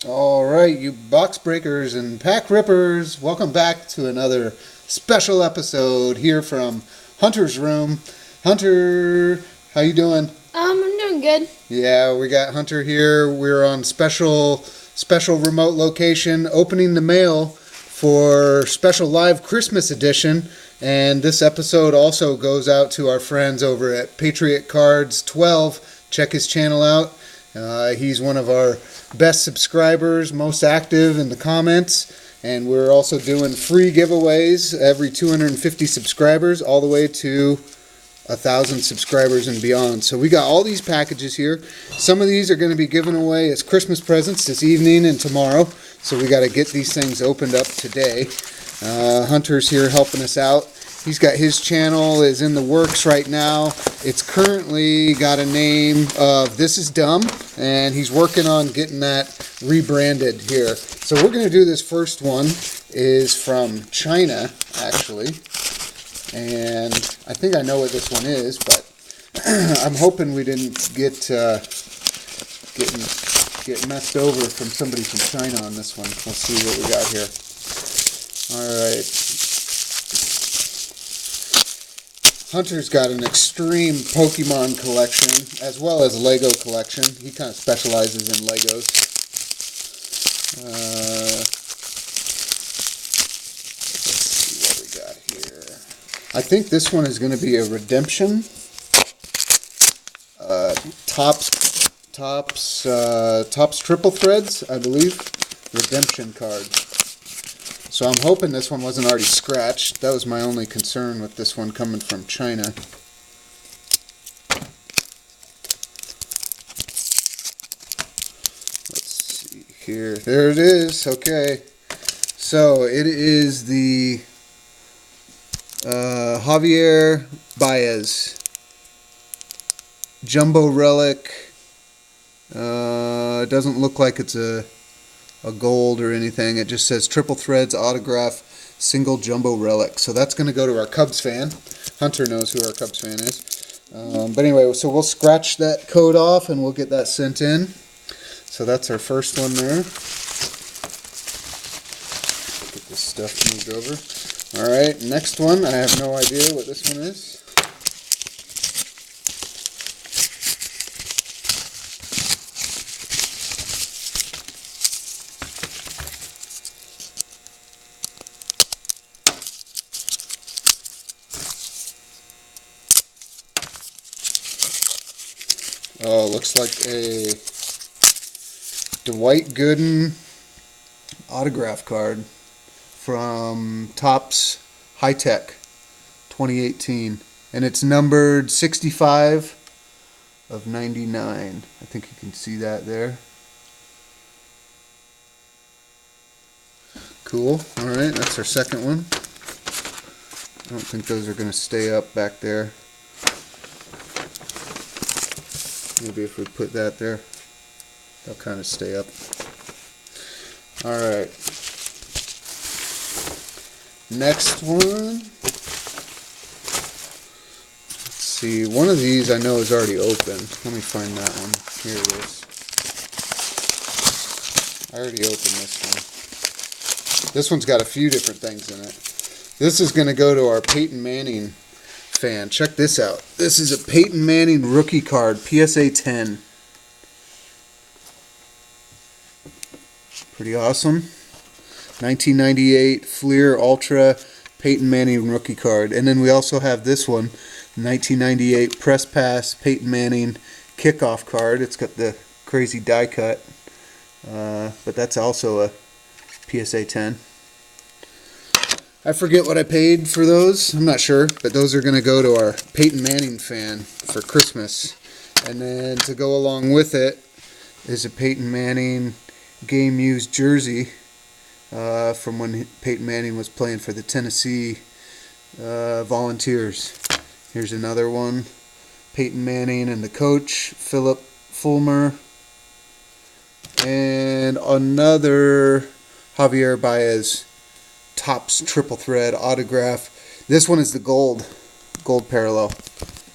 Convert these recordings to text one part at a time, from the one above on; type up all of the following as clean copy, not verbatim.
Alright, you box breakers and pack rippers, welcome back to another special episode here from Hunter's room. Hunter, how you doing? I'm doing good. Yeah, we got Hunter here. We're on special remote location, opening the mail for special live Christmas edition. And this episode also goes out to our friends over at Patriotcards12. Check his channel out. He's one of our best subscribers, most active in the comments, and we're also doing free giveaways every 250 subscribers all the way to 1,000 subscribers and beyond. So we got all these packages here. Some of these are going to be given away as Christmas presents this evening and tomorrow, so we got to get these things opened up today. Hunter's here helping us out. He's got his channel is in the works right now. It's currently got a name of This Is Dumb, and he's working on getting that rebranded here. So we're going to do this first one. Is from China, actually. And I think I know what this one is, but I'm hoping we didn't get messed over from somebody from China on this one. We'll see what we got here. All right. Hunter's got an extreme Pokemon collection, as well as Lego collection. He kind of specializes in Legos. Let's see what we got here. I think this one is going to be a redemption. Tops triple threads, I believe. Redemption card. So I'm hoping this one wasn't already scratched. That was my only concern with this one coming from China. Let's see here. There it is. Okay. So it is the Javier Baez Jumbo Relic. It doesn't look like it's a gold or anything. It just says triple threads autograph single jumbo relic. So that's going to go to our Cubs fan. Hunter knows who our Cubs fan is. But anyway, so we'll scratch that code off and we'll get that sent in. So that's our first one there. Get this stuff moved over. Alright, next one. I have no idea what this one is. Oh, looks like a Dwight Gooden autograph card from Topps High Tech 2018. And it's numbered 65 of 99. I think you can see that there. Cool. Alright, that's our second one. I don't think those are going to stay up back there. Maybe if we put that there, they'll kind of stay up. Alright. Next one. Let's see. One of these I know is already open. Let me find that one. Here it is. I already opened this one. This one's got a few different things in it. This is going to go to our Peyton Manning fan. Check this out. This is a Peyton Manning rookie card, PSA 10. Pretty awesome. 1998 Fleer Ultra Peyton Manning rookie card. And then we also have this one, 1998 Press Pass Peyton Manning kickoff card. It's got the crazy die cut. But that's also a PSA 10. I forget what I paid for those. I'm not sure, but those are going to go to our Peyton Manning fan for Christmas. And then to go along with it is a Peyton Manning game used jersey from when Peyton Manning was playing for the Tennessee Volunteers. Here's another one. Peyton Manning and the coach, Philip Fulmer. And another Javier Baez Topps triple thread autograph. This one is the gold parallel.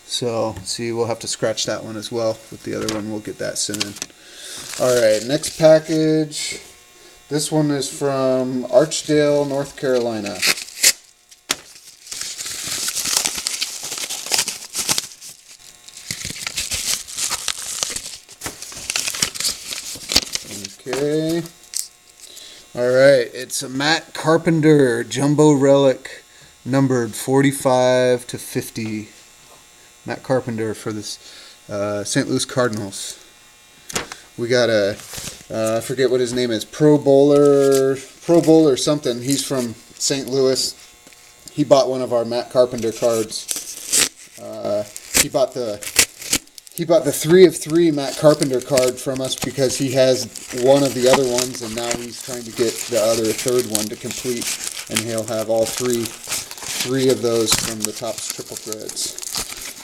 So, see, we'll have to scratch that one as well. With the other one, we'll get that sent in. Alright, next package. This one is from Archdale, North Carolina. Okay. Alright, it's a Matt Carpenter Jumbo Relic numbered 45 to 50. Matt Carpenter for this St. Louis Cardinals. We got a, I forget what his name is, Pro Bowler something. He's from St. Louis. He bought one of our Matt Carpenter cards. He bought the 3 of 3 Matt Carpenter card from us because he has one of the other ones, and now he's trying to get the other third one to complete, and he'll have all three of those from the Topps Triple Threads.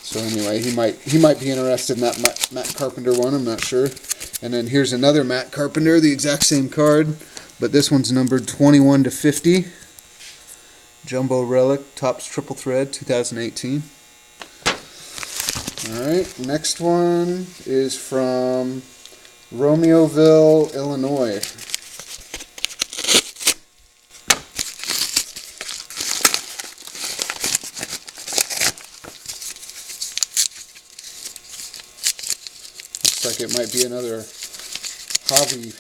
So anyway, he might be interested in that Matt Carpenter one. I'm not sure. And then here's another Matt Carpenter, the exact same card, but this one's numbered 21 to 50. Jumbo Relic, Topps Triple Thread, 2018. Alright, next one is from Romeoville, Illinois. Looks like it might be another Javi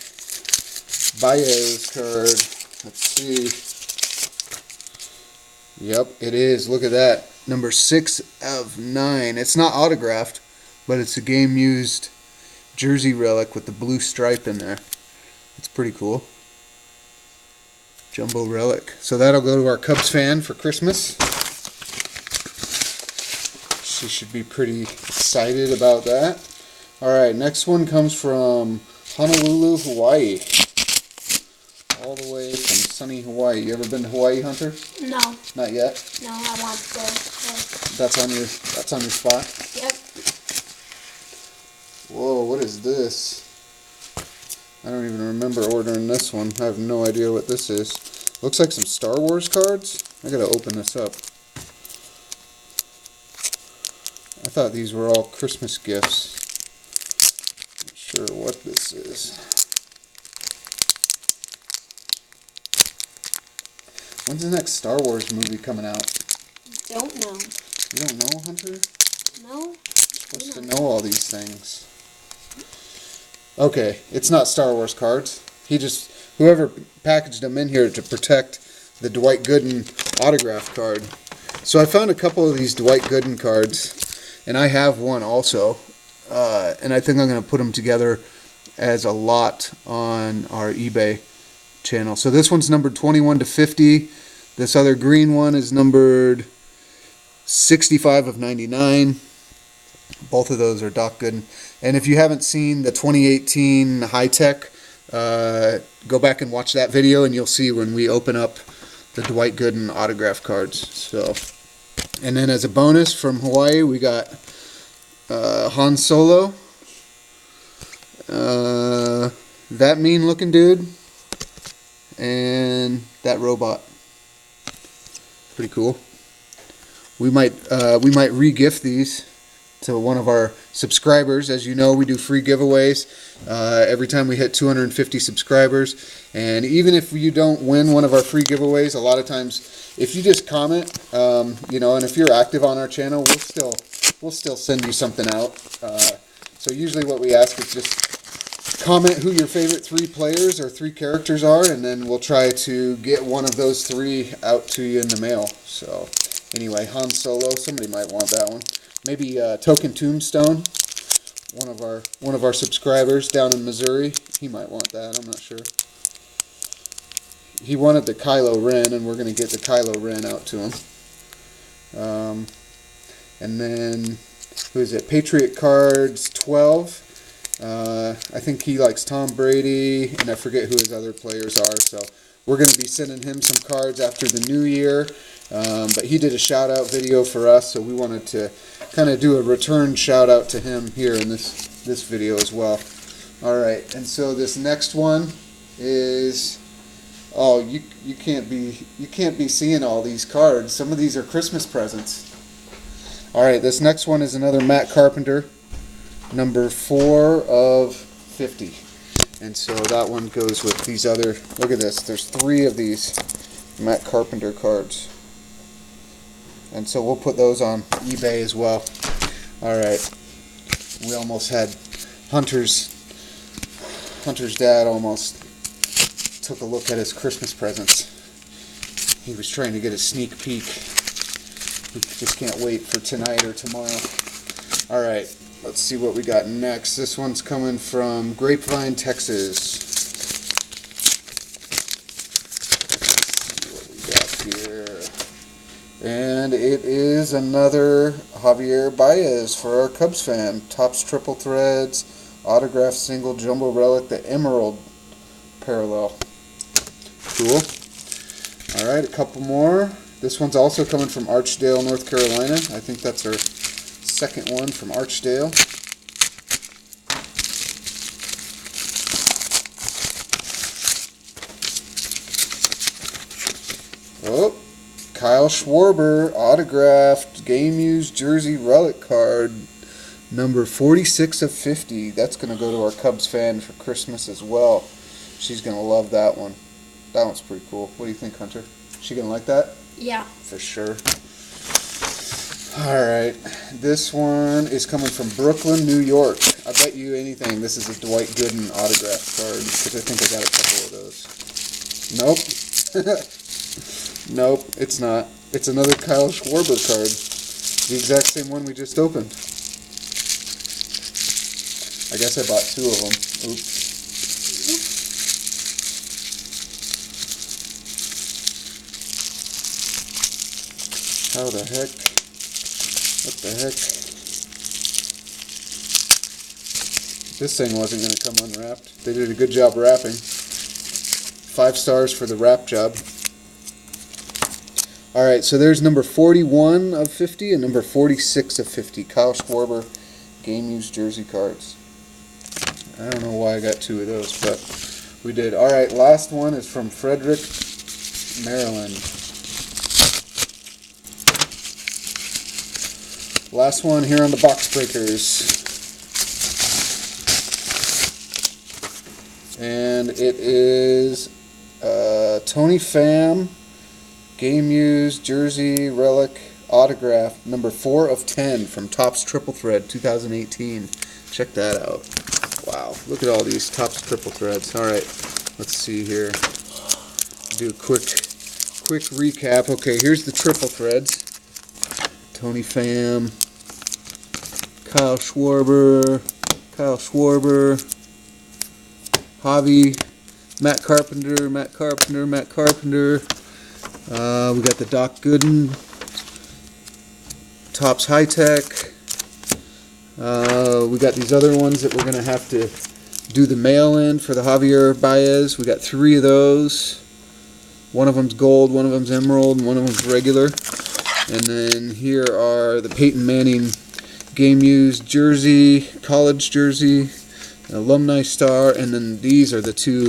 Baez card. Let's see. Yep, it is. Look at that. Number 6 of 9. It's not autographed, but it's a game-used jersey relic with the blue stripe in there. It's pretty cool. Jumbo relic. So that'll go to our Cubs fan for Christmas. She should be pretty excited about that. Alright, next one comes from Honolulu, Hawaii. All the way from sunny Hawaii. You ever been to Hawaii, Hunter? No. Not yet? No, I want to go. That's on your spot? Yep. Whoa, what is this? I don't even remember ordering this one. I have no idea what this is. Looks like some Star Wars cards. I gotta open this up. I thought these were all Christmas gifts. Not sure what this is. When's the next Star Wars movie coming out? Don't know. You don't know, Hunter? No. You're supposed to know all these things. Okay, it's not Star Wars cards. Whoever packaged them in here to protect the Dwight Gooden autograph card. So I found a couple of these Dwight Gooden cards, and I have one also. And I think I'm going to put them together as a lot on our eBay channel. So this one's numbered 21 to 50. This other green one is numbered 65 of 99. Both of those are Doc Gooden. And if you haven't seen the 2018 High Tech, go back and watch that video, and you'll see when we open up the Dwight Gooden autograph cards. So, and then as a bonus from Hawaii, we got Han Solo, that mean looking dude, and that robot. Pretty cool. We might re-gift these to one of our subscribers. As you know, we do free giveaways every time we hit 250 subscribers. And even if you don't win one of our free giveaways, a lot of times, if you just comment, you know, and if you're active on our channel, we'll still send you something out. So usually what we ask is just comment who your favorite 3 players or 3 characters are, and then we'll try to get one of those 3 out to you in the mail. So anyway, Han Solo, somebody might want that one. Maybe Token Tombstone, one of our subscribers down in Missouri, he might want that. I'm not sure. He wanted the Kylo Ren, and we're going to get the Kylo Ren out to him. And then, who is it? Patriotcards12. I think he likes Tom Brady, and I forget who his other players are. So we're going to be sending him some cards after the new year. But he did a shout-out video for us, so we wanted to kind of do a return shout-out to him here in this video as well. All right, and so this next one is, oh, you can't be seeing all these cards. Some of these are Christmas presents. All right, this next one is another Matt Carpenter, number 4 of 50. And so that one goes with these other, look at this, there's 3 of these Matt Carpenter cards. And so we'll put those on eBay as well. Alright, we almost had Hunter's dad almost took a look at his Christmas presents. He was trying to get a sneak peek. He just can't wait for tonight or tomorrow. Alright, let's see what we got next. This one's coming from Grapevine, Texas. Let's see what we got here. And it is another Javier Baez for our Cubs fan. Topps Triple Threads, autographed single jumbo relic, the Emerald parallel. Cool. Alright, a couple more. This one's also coming from Archdale, North Carolina. I think that's our second one from Archdale. Oh, Kyle Schwarber, autographed, game-used jersey relic card, number 46 of 50. That's going to go to our Cubs fan for Christmas as well. She's going to love that one. That one's pretty cool. What do you think, Hunter? She going to like that? Yeah. For sure. Alright, this one is coming from Brooklyn, New York. I bet you anything this is a Dwight Gooden autograph card, because I think I got a couple of those. Nope. Nope, it's not. It's another Kyle Schwarber card. The exact same one we just opened. I guess I bought 2 of them. Oops. How the heck? What the heck? This thing wasn't going to come unwrapped. They did a good job wrapping. 5 stars for the wrap job. Alright, so there's number 41 of 50 and number 46 of 50. Kyle Schwarber game-used jersey cards. I don't know why I got 2 of those, but we did. Alright, last one is from Frederick, Maryland. Last one here on the box breakers. And it is Tony Pham, game used jersey relic autograph, number 4 of 10 from Topps Triple Thread 2018. Check that out. Wow, look at all these Topps Triple Threads. Alright, let's see here. Do a quick recap. Okay, here's the Triple Threads. Tony Pham, Kyle Schwarber, Javi, Matt Carpenter. We got the Doc Gooden, Topps High Tech. We got these other ones that we're going to have to do the mail-in for the Javier Baez. We got 3 of those. One of them's gold, one of them's emerald, and one of them's regular. And then here are the Peyton Manning game-used jersey, college jersey, alumni star, and then these are the 2,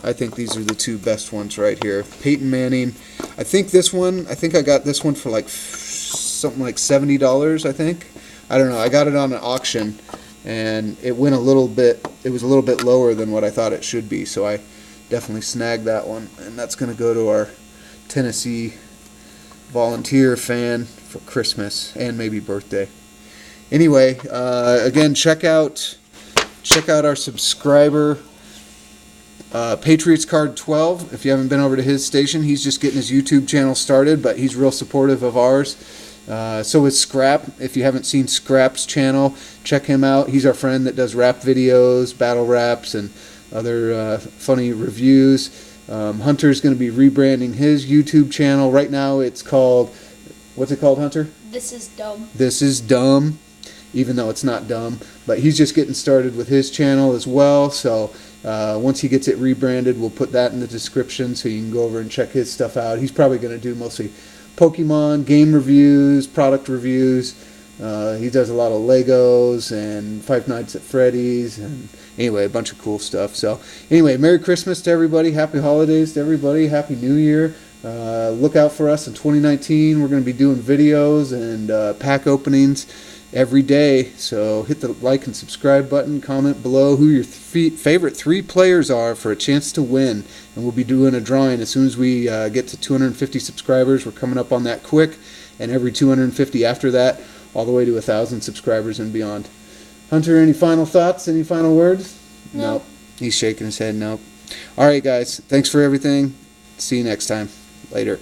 I think these are the 2 best ones right here. Peyton Manning, I think I got this one for like something like $70, I think. I don't know, I got it on an auction, and it went a little bit, it was a little bit lower than what I thought it should be, so I definitely snagged that one, and that's going to go to our Tennessee volunteer fan for Christmas and maybe birthday. Anyway, again, check out our subscriber Patriotcards12. If you haven't been over to his station, he's just getting his YouTube channel started, but he's real supportive of ours. So is Scrap. If you haven't seen Scrap's channel, check him out. He's our friend that does rap videos, battle raps, and other funny reviews. Hunter's going to be rebranding his YouTube channel. Right now it's called, what's it called, Hunter? This is dumb. This is dumb, even though it's not dumb. But he's just getting started with his channel as well. So once he gets it rebranded, we'll put that in the description so you can go over and check his stuff out. He's probably going to do mostly Pokemon, game reviews, product reviews. He does a lot of Legos and Five Nights at Freddy's, and anyway, a bunch of cool stuff. So anyway, Merry Christmas to everybody, Happy Holidays to everybody, Happy New Year. Look out for us in 2019. We're going to be doing videos and pack openings every day. So hit the like and subscribe button, comment below who your favorite 3 players are for a chance to win. And we'll be doing a drawing as soon as we get to 250 subscribers. We're coming up on that quick, and every 250 after that, all the way to 1,000 subscribers and beyond. Hunter, any final thoughts? Any final words? Nope. He's shaking his head nope. All right, guys. Thanks for everything. See you next time. Later.